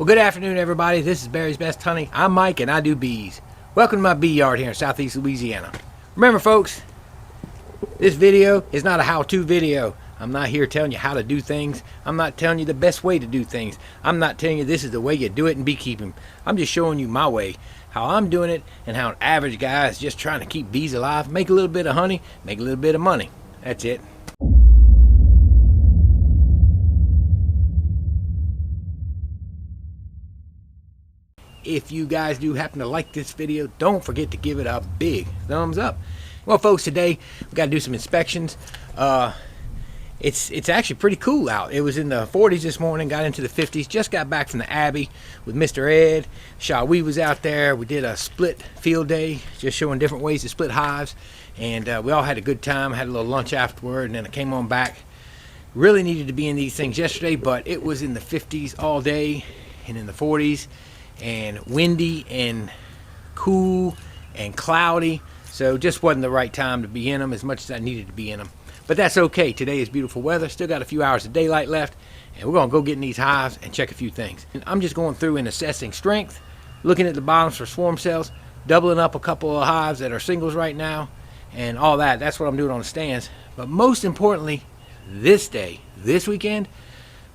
Well, good afternoon, everybody. This is Barry's Best Honey. I'm Mike, and I do bees. Welcome to my bee yard here in southeast Louisiana. Remember, folks, this video is not a how-to video. I'm not here telling you how to do things. I'm not telling you the best way to do things. I'm not telling you this is the way you do it in beekeeping. I'm just showing you my way, how I'm doing it, and how an average guy is just trying to keep bees alive, make a little bit of honey, make a little bit of money. That's it. If you guys do happen to like this video, don't forget to give it a big thumbs up. Well, folks, today we got to do some inspections. It's actually pretty cool out. It was in the 40s this morning, got into the 50s. Just got back from the Abbey with Mr. Ed. Shawi was out there. We did a split field day, just showing different ways to split hives. And we all had a good time. Had a little lunch afterward, and then I came on back. Really needed to be in these things yesterday, but it was in the 50s all day and in the 40s. And windy and cool and cloudy, so just wasn't the right time to be in them as much as I needed to be in them. But that's okay. Today is beautiful weather, still got a few hours of daylight left, and we're gonna go get in these hives and check a few things. And I'm just going through and assessing strength, looking at the bottoms for swarm cells, doubling up a couple of hives that are singles right now, and all that. That's what I'm doing on the stands. But most importantly, this weekend,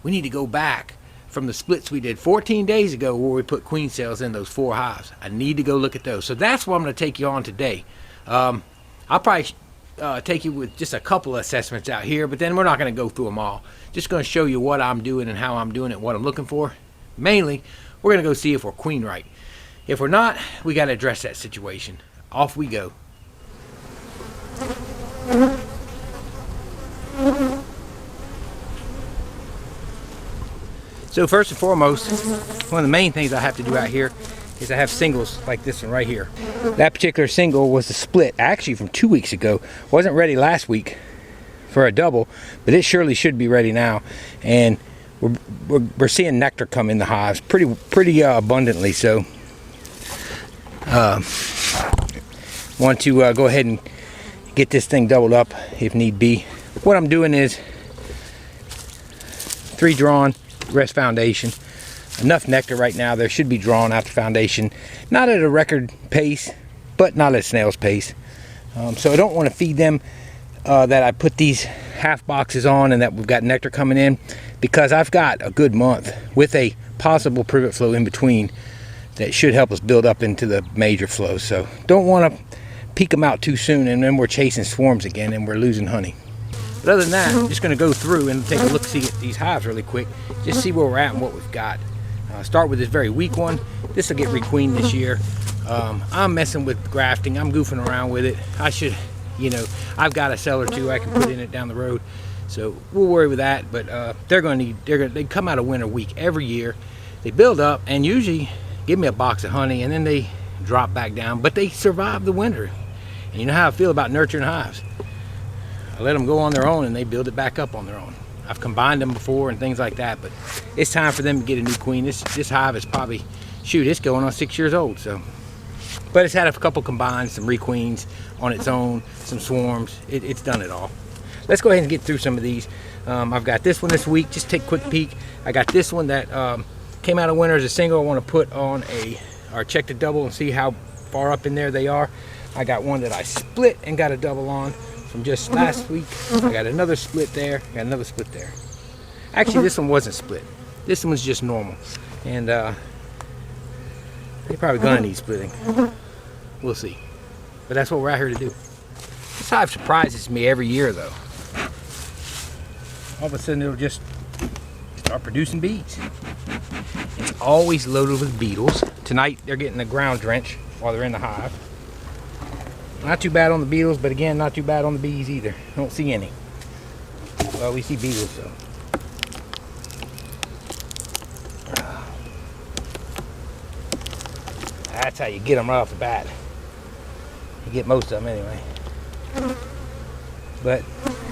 we need to go back from the splits we did 14 days ago where we put queen cells in those 4 hives. I need to go look at those. So that's what I'm going to take you on today. I'll probably take you with just a couple of assessments out here, but then we're not going to go through them all. Just going to show you what I'm doing and how I'm doing it, what I'm looking for. Mainly, we're going to go see if we're queen right. If we're not, we got to address that situation. Off we go. So first and foremost, one of the main things I have to do out here is I have singles like this one right here. That particular single was a split actually from 2 weeks ago. Wasn't ready last week for a double, but it surely should be ready now. And we're seeing nectar come in the hives pretty abundantly. So want to go ahead and get this thing doubled up if need be. What I'm doing is 3 drawn. Rest foundation. Enough nectar right now. There should be drawn out the foundation. Not at a record pace, but not at snail's pace. So I don't want to feed them that I put these half boxes on and that we've got nectar coming in, because I've got a good month with a possible privet flow in between that should help us build up into the major flow. So don't want to peak them out too soon and then we're chasing swarms again and we're losing honey. But other than that, I'm just going to go through and take a look-see at these hives really quick, just see where we're at and what we've got. Start with this very weak one. This will get requeened this year. I'm messing with grafting. I'm goofing around with it. I should, I've got a cell or two I can put in it down the road, so we'll worry with that. But they come out of winter weak every year. They build up and usually give me a box of honey, and then they drop back down. But they survive the winter, and you know how I feel about nurturing hives. I let them go on their own and they build it back up on their own. I've combined them before and things like that, but it's time for them to get a new queen. This hive is probably, it's going on 6 years old. So, but it's had a couple combines, some requeens on its own, some swarms. It's done it all. Let's go ahead and get through some of these. I've got this one this week. Just take a quick peek. I got this one that came out of winter as a single. I want to put on or check the double and see how far up in there they are. I got one that I split and got a double on from just last week. I got another split there, got another split there. Actually, this one wasn't split. This one's just normal. And they're probably gonna need splitting. We'll see. But that's what we're out here to do. This hive surprises me every year though. All of a sudden it'll just start producing bees. It's always loaded with beetles. Tonight they're getting the ground drench while they're in the hive. Not too bad on the beetles, but again, not too bad on the bees either. I don't see any. Well, we see beetles though. That's how you get them right off the bat. You get most of them anyway. But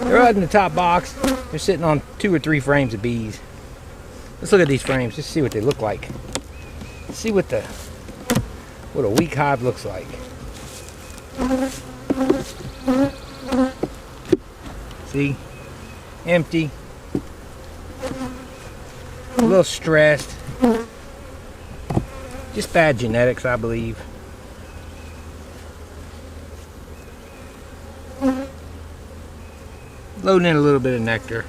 they're out in the top box. They're sitting on 2 or 3 frames of bees. Let's look at these frames, just see what they look like. See what a weak hive looks like. See, empty, a little stressed, Just bad genetics, I believe. Loading in a little bit of nectar.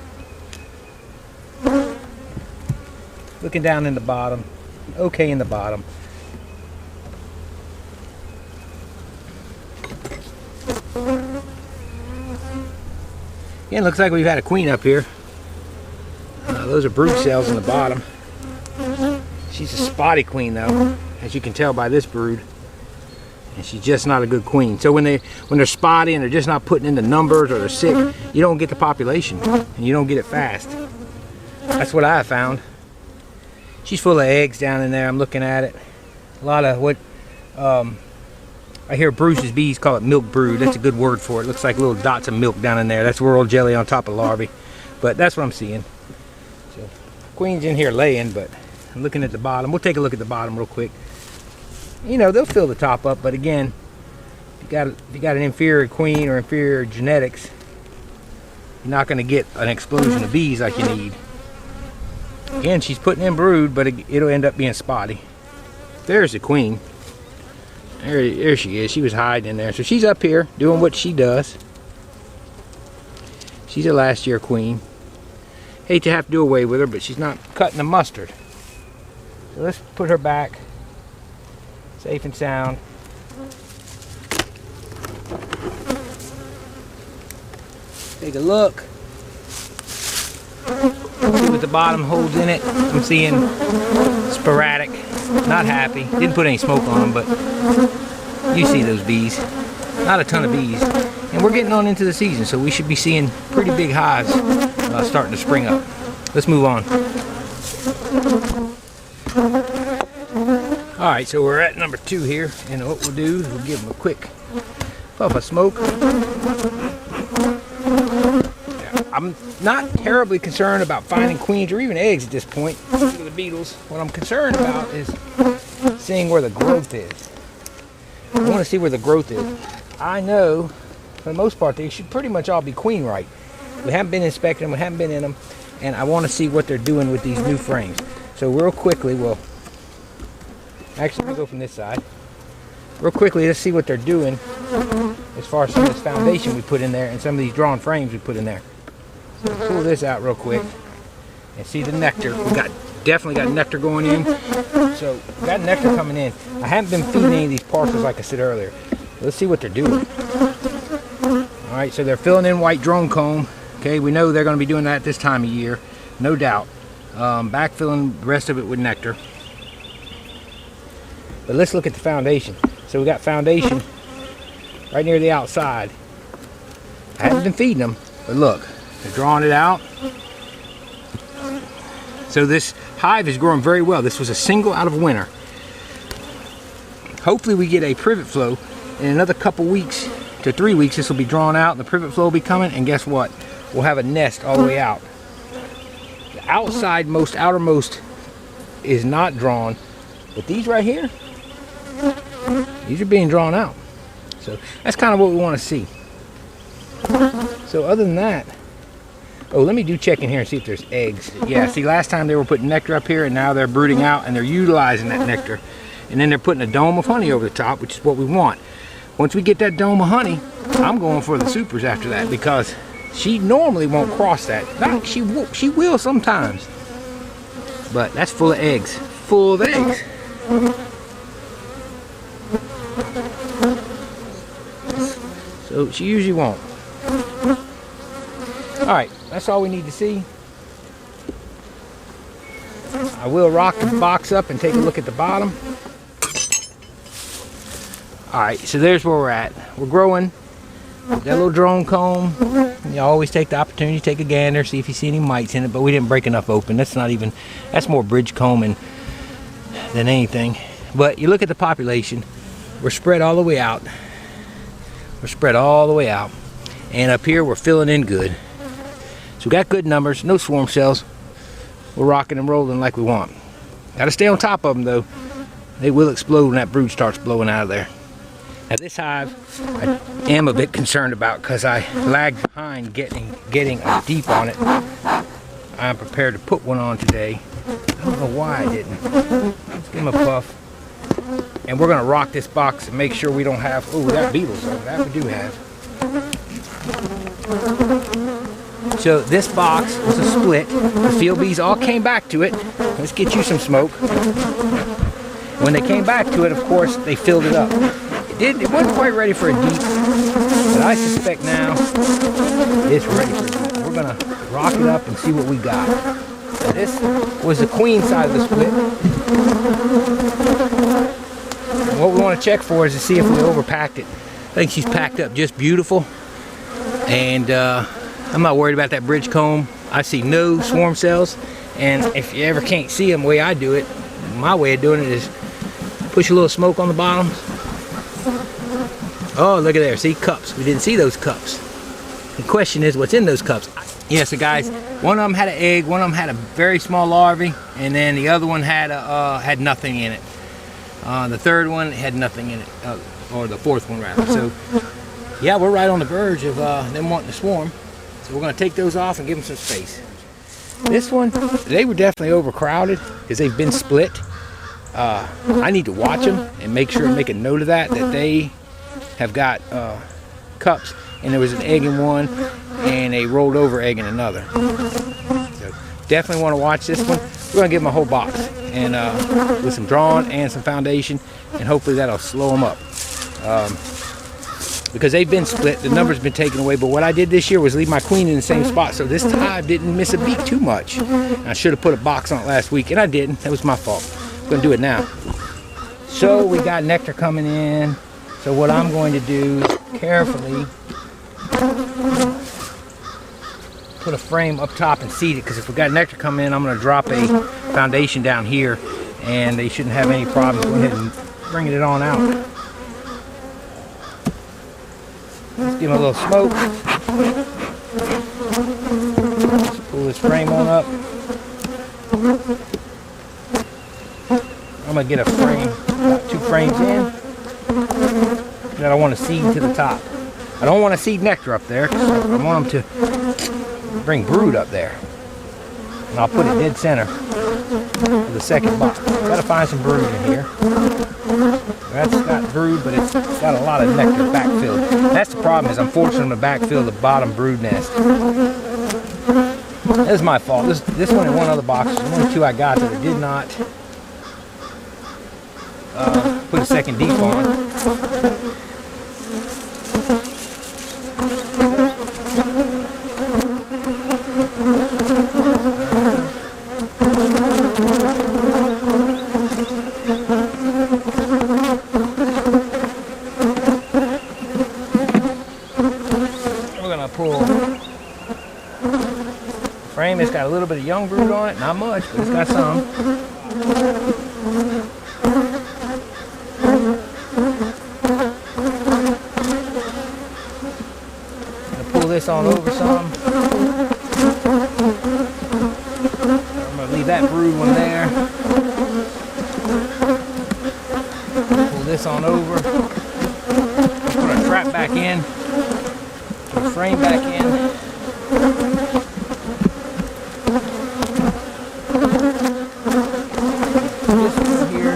Looking down in the bottom. Okay in the bottom. Again, looks like we've had a queen up here. Those are brood cells in the bottom. She's a spotty queen though, as you can tell by this brood. And she's just not a good queen. So when they're spotty and they're just not putting in the numbers or they're sick, you don't get the population and you don't get it fast. That's what I found. She's full of eggs down in there. I'm looking at it. A lot of what I hear Bruce's bees call it milk brood. That's a good word for it. Looks like little dots of milk down in there. That's royal jelly on top of larvae. But that's what I'm seeing. So queen's in here laying, but I'm looking at the bottom. We'll take a look at the bottom real quick. You know, they'll fill the top up, but again, if you got an inferior queen or inferior genetics, you're not going to get an explosion of bees like you need. Again, she's putting in brood, but it'll end up being spotty. There's the queen. There she is. She was hiding in there. So she's up here doing what she does. She's a last year queen. Hate to have to do away with her, but she's not cutting the mustard. So let's put her back. Safe and sound. Take a look. See what the bottom holds in it. I'm seeing sporadic. Not happy. Didn't put any smoke on them, but you see those bees. Not a ton of bees. And we're getting on into the season, so we should be seeing pretty big hives starting to spring up. Let's move on. Alright, so we're at number 2 here, and what we'll do is we'll give them a quick puff of smoke. I'm not terribly concerned about finding queens or even eggs at this point. Look at the beetles. What I'm concerned about is seeing where the growth is. I want to see where the growth is. I know, for the most part, they should pretty much all be queen right. We haven't been inspecting them, we haven't been in them, and I want to see what they're doing with these new frames. So real quickly, we'll go from this side. Real quickly, let's see what they're doing as far as some of this foundation we put in there and some of these drawn frames we put in there. So we'll pull this out real quick and see the nectar. We definitely got nectar going in. So we got nectar coming in. I haven't been feeding any of these parcels like I said earlier. Let's see what they're doing. All right, so they're filling in white drone comb. Okay, we know they're going to be doing that this time of year, no doubt. Backfilling the rest of it with nectar. But let's look at the foundation. So we got foundation right near the outside. I haven't been feeding them, but look, they're drawing it out. So this hive is growing very well. This was a single out of winter. Hopefully we get a privet flow. In another couple weeks to 3 weeks, this will be drawn out and the privet flow will be coming, and guess what? We'll have a nest all the way out. The outermost is not drawn, but these right here, these are being drawn out. So that's kind of what we want to see. So other than that, oh, let me do check in here and see if there's eggs. Yeah, see, last time they were putting nectar up here, and now they're brooding out and they're utilizing that nectar. And then they're putting a dome of honey over the top, which is what we want. Once we get that dome of honey, I'm going for the supers after that, because she normally won't cross that. She will sometimes. But that's full of eggs. Full of eggs. So she usually won't. Alright, that's all we need to see. I will rock the box up and take a look at the bottom. Alright, so there's where we're at. We're growing. That little drone comb. You always take the opportunity to take a gander, see if you see any mites in it, but we didn't break enough open. That's more bridge combing than anything. But you look at the population, we're spread all the way out. We're spread all the way out. And up here we're filling in good. So we got good numbers, no swarm cells. We're rocking and rolling like we want. Got to stay on top of them though. They will explode when that brood starts blowing out of there. Now this hive I am a bit concerned about because I lagged behind getting a deep on it. I'm prepared to put one on today. I don't know why I didn't. Let's give him a puff. And we're going to rock this box and make sure we don't have, oh, we got beetles though. That we do have. So this box was a split. The field bees all came back to it. Let's get you some smoke. When they came back to it, of course, they filled it up. It wasn't quite ready for a deep, but I suspect now it's ready for a deep. We're going to rock it up and see what we got. So this was the queen side of the split. And what we want to check for is to see if we overpacked it. I think she's packed up just beautiful. And I'm not worried about that bridge comb. I see no swarm cells. And if you ever can't see them the way I do it, my way of doing it is push a little smoke on the bottom. Oh, look at there. See, cups. We didn't see those cups. The question is, what's in those cups? Yeah, so guys, one of them had an egg, one of them had a very small larvae, and then the other one had nothing in it. The third one had nothing in it, or the fourth one rather. So, yeah, we're right on the verge of them wanting to swarm. So we're going to take those off and give them some space. This one, they were definitely overcrowded because they've been split. I need to watch them and make sure and make a note of that they have got cups, and there was an egg in one and a rolled over egg in another. So definitely want to watch this one. We're going to give them a whole box and with some drawn and some foundation, and hopefully that'll slow them up. Because they've been split, the number's been taken away, but what I did this year was leave my queen in the same spot, so this hive didn't miss a beat too much. I should have put a box on it last week, and I didn't. That was my fault. I'm going to do it now. So we got nectar coming in. So what I'm going to do is carefully put a frame up top and seed it, because if we got nectar coming in, I'm going to drop a foundation down here, and they shouldn't have any problems going ahead and bringing it on out. Let's give them a little smoke. Let's pull this frame on up. I'm going to get a frame, about 2 frames in, that I want to seed to the top. I don't want to seed nectar up there, because I want them to bring brood up there. And I'll put it dead center for the second box. Got to find some brood in here. That's got brood, but it's got a lot of nectar backfilled. That's the problem, is I'm forcing them to backfill the bottom brood nest. That's my fault. This one and one other box, the only 2 I got that I did not put a second deep on. We're gonna pull the frame. It's got a little bit of young brood on it, not much, but it's got some. This on over some. I'm going to leave that brood one there. Pull this on over. Put our trap back in. Put the frame back in. This one here.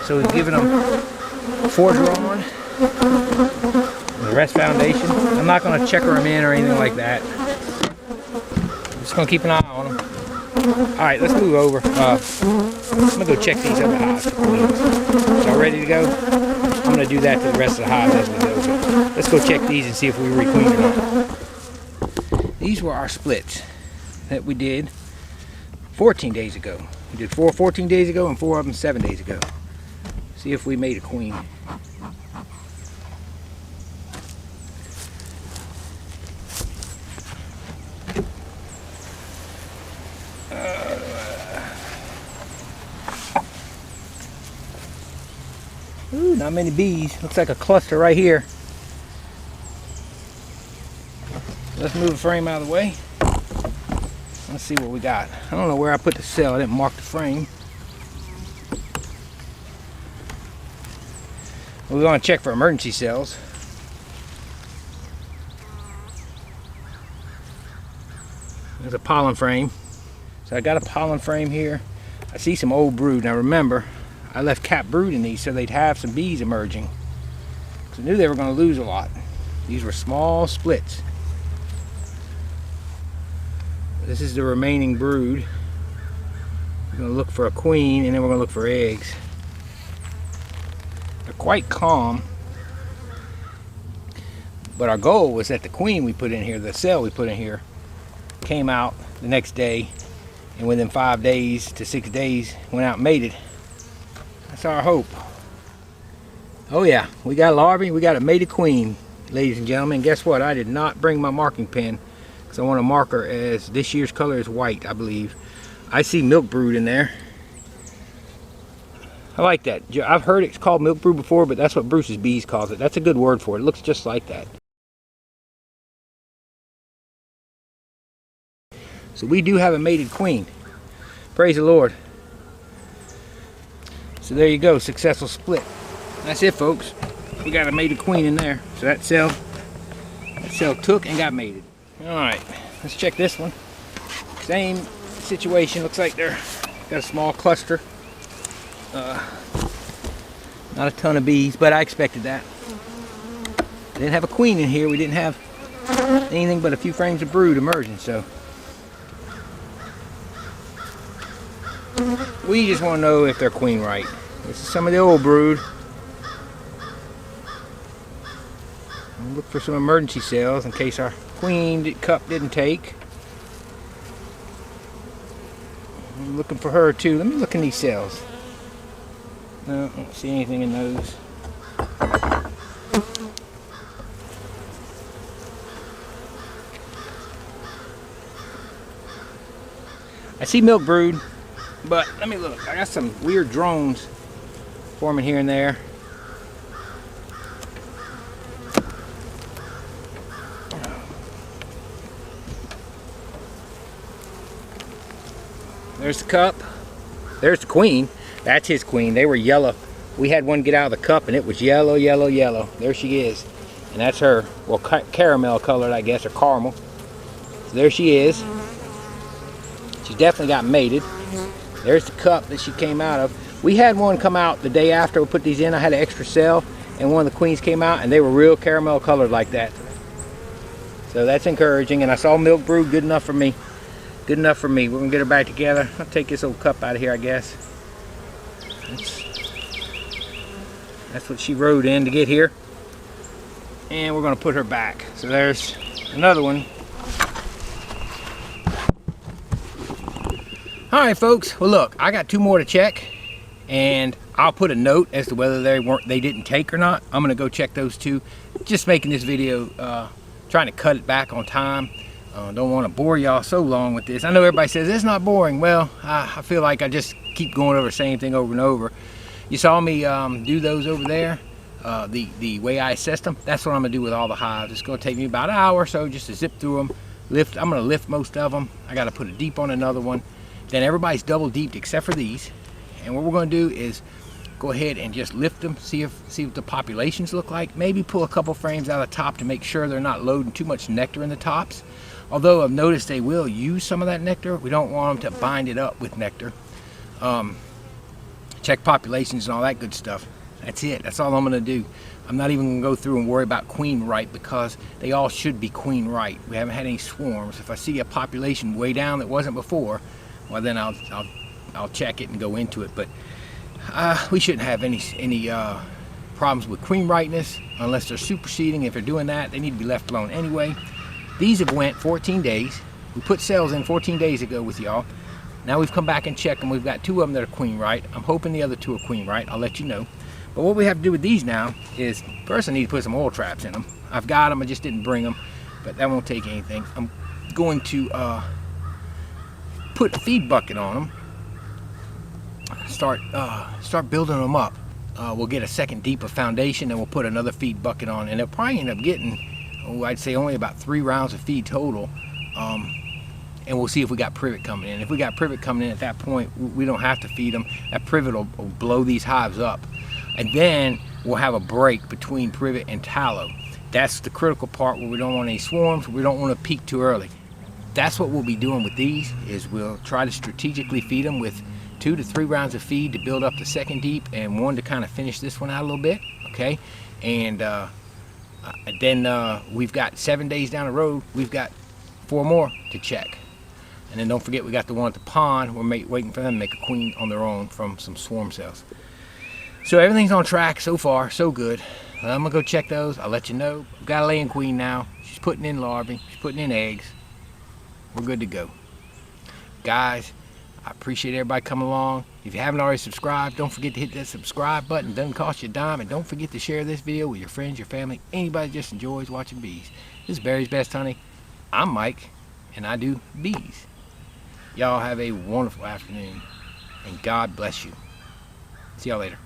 So we've given them 4 drawn, the rest foundation. I'm not going to checker them in or anything like that. I'm just going to keep an eye on them. Alright, let's move over. I'm going to go check these other hives for queens. Y'all ready to go? I'm going to do that to the rest of the hives as we go. But let's go check these and see if we requeen or not. These were our splits that we did 14 days ago. We did 4 14 days ago and 4 of them 7 days ago. See if we made a queen. Ooh, not many bees. Looks like a cluster right here. Let's move the frame out of the way. Let's see what we got. I don't know where I put the cell. I didn't mark the frame. We want to check for emergency cells. There's a pollen frame. So I got a pollen frame here. I see some old brood. Now remember, I left cap brood in these so they'd have some bees emerging. So I knew they were going to lose a lot. These were small splits. This is the remaining brood. We're going to look for a queen, and then we're going to look for eggs. They're quite calm. But our goal was that the queen we put in here, the cell we put in here, came out the next day, and within 5 days to 6 days went out and mated. That's our hope. Oh yeah, we got larvae, we got a mated queen, ladies and gentlemen. Guess what? I did not bring my marking pen because I want to mark her as this year's color is white, I believe. I see milk brood in there. I like that. I've heard it's called milk brood before, but that's what Bruce's Bees calls it. That's a good word for it. It looks just like that. So we do have a mated queen. Praise the Lord. So there you go, successful split. That's it, folks. We got a mated queen in there. So that cell took and got mated. All right, let's check this one. Same situation. Looks like they're got a small cluster. Not a ton of bees, but I expected that. Didn't have a queen in here. We didn't have anything but a few frames of brood emerging. So we just want to know if they're queen right. This is some of the old brood. We'll look for some emergency cells in case our queen cup didn't take. I'm looking for her too. Let me look in these cells. No, I don't see anything in those. I see milk brood, but let me look. I got some weird drones forming here and there. There's the cup. There's the queen. That's his queen. They were yellow. We had one get out of the cup and it was yellow, yellow, yellow. There she is. And that's her. Well, caramel colored, I guess, or caramel. So there she is. She's definitely got mated. There's the cup that she came out of. We had one come out the day after we put these in. I had an extra cell and one of the queens came out and they were real caramel colored like that. So that's encouraging. And I saw milk brood, good enough for me. Good enough for me. We're gonna get her back together. I'll take this old cup out of here, I guess. That's what she rode in to get here. And we're gonna put her back. So there's another one. All right, folks. Well, look, I got 2 more to check, and I'll put a note as to whether they didn't take or not. I'm gonna go check those 2. Just making this video, trying to cut it back on time. Don't want to bore y'all so long with this. I know everybody says it's not boring. Well, I feel like I just keep going over the same thing over and over. You saw me do those over there, the way I assessed them. That's what I'm gonna do with all the hives. It's gonna take me about an hour or so just to zip through them. I'm gonna lift most of them. I gotta put a deep on another one. Then everybody's double deeped except for these. And what we're gonna do is go ahead and just lift them, see what the populations look like. Maybe pull a couple frames out of the top to make sure they're not loading too much nectar in the tops. Although I've noticed they will use some of that nectar. We don't want them to bind it up with nectar. Check populations and all that good stuff. That's it. That's all I'm going to do. I'm not even going to go through and worry about queen right because they all should be queen right. We haven't had any swarms. If I see a population way down that wasn't before, well then I'll check it and go into it. But we shouldn't have any problems with queen rightness unless they're superseding. If they're doing that, they need to be left alone anyway. These have went 14 days. We put cells in 14 days ago with y'all. Now we've come back and checked them. We've got 2 of them that are queen right. I'm hoping the other 2 are queen right. I'll let you know. But what we have to do with these now is, first I need to put some oil traps in them. I've got them, I just didn't bring them, but that won't take anything. I'm going to put a feed bucket on them. Start building them up. We'll get a second deeper foundation and we'll put another feed bucket on, and they'll probably end up getting, I'd say only about 3 rounds of feed total. And we'll see if we got privet coming in. If we got privet coming in at that point, we don't have to feed them. That privet will blow these hives up. And then we'll have a break between privet and tallow. That's the critical part where we don't want any swarms. We don't want to peak too early. that's what we'll be doing with these, is we'll try to strategically feed them with 2 to 3 rounds of feed to build up the second deep, and 1 to kind of finish this one out a little bit, okay? And then we've got 7 days down the road, we've got 4 more to check. And then don't forget, we got the one at the pond. We're waiting for them to make a queen on their own from some swarm cells. So everything's on track so far, so good. I'm gonna go check those. I'll let you know. We've got a laying queen now. She's putting in larvae. She's putting in eggs. We're good to go. Guys, I appreciate everybody coming along. If you haven't already subscribed, don't forget to hit that subscribe button. It doesn't cost you a dime. And don't forget to share this video with your friends, your family, anybody that just enjoys watching bees. This is Barry's Best Honey. I'm Mike, and I do bees. Y'all have a wonderful afternoon, and God bless you. See y'all later.